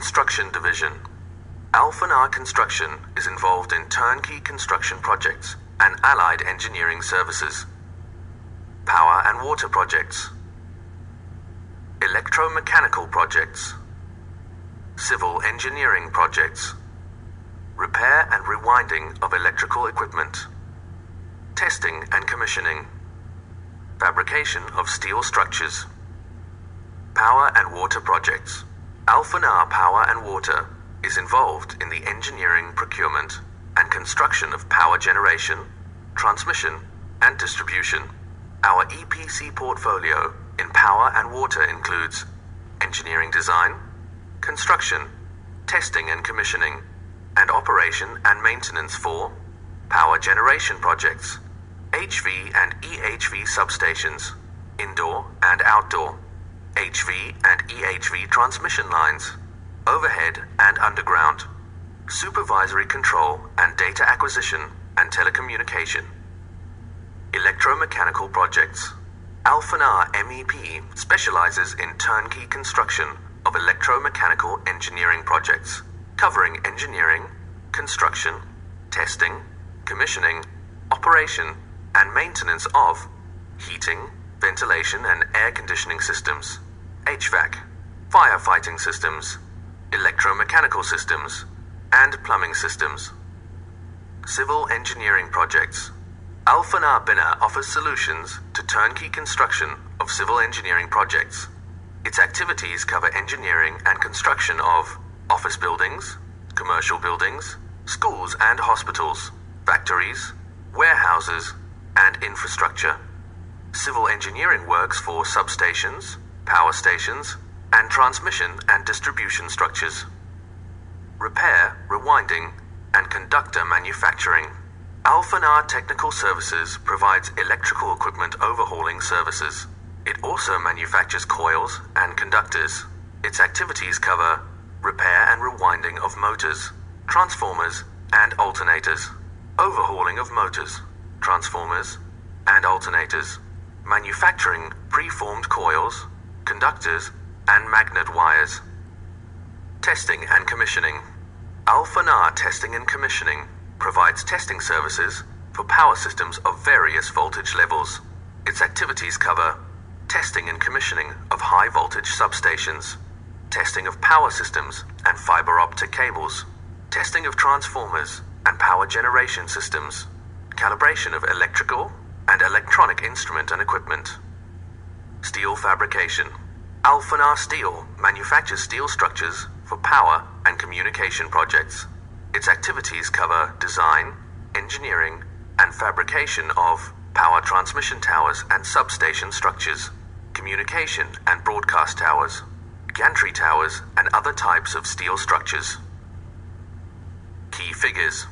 Construction Division. Alphanar Construction is involved in turnkey construction projects and allied engineering services, power and water projects, electromechanical projects, civil engineering projects, repair and rewinding of electrical equipment, testing and commissioning, fabrication of steel structures, power and water projects. Alphanar Power and Water is involved in the engineering, procurement, and construction of power generation, transmission, and distribution. Our EPC portfolio in power and water includes engineering design, construction, testing and commissioning, and operation and maintenance for power generation projects, HV and EHV substations, indoor and outdoor, HV and EHV transmission lines, overhead and underground, supervisory control and data acquisition and telecommunication, electromechanical projects. Alphanar MEP specializes in turnkey construction of electromechanical engineering projects, covering engineering, construction, testing, commissioning, operation, and maintenance of heating, ventilation and air conditioning systems, HVAC, firefighting systems, electromechanical systems, and plumbing systems. Civil engineering projects. Alphanar Bina offers solutions to turnkey construction of civil engineering projects. Its activities cover engineering and construction of office buildings, commercial buildings, schools and hospitals, factories, warehouses, and infrastructure. Civil engineering works for substations, power stations, and transmission and distribution structures. Repair, rewinding, and conductor manufacturing. Alphanar Technical Services provides electrical equipment overhauling services. It also manufactures coils and conductors. Its activities cover repair and rewinding of motors, transformers, and alternators, overhauling of motors, transformers, and alternators, manufacturing preformed coils, conductors, and magnet wires. Testing and commissioning. Alphanar Testing and Commissioning provides testing services for power systems of various voltage levels. Its activities cover testing and commissioning of high voltage substations, testing of power systems and fiber optic cables, testing of transformers and power generation systems, calibration of electrical and electronic instrument and equipment. Steel fabrication. Alphanar Steel manufactures steel structures for power and communication projects. Its activities cover design, engineering, and fabrication of power transmission towers and substation structures, communication and broadcast towers, gantry towers, and other types of steel structures. Key figures.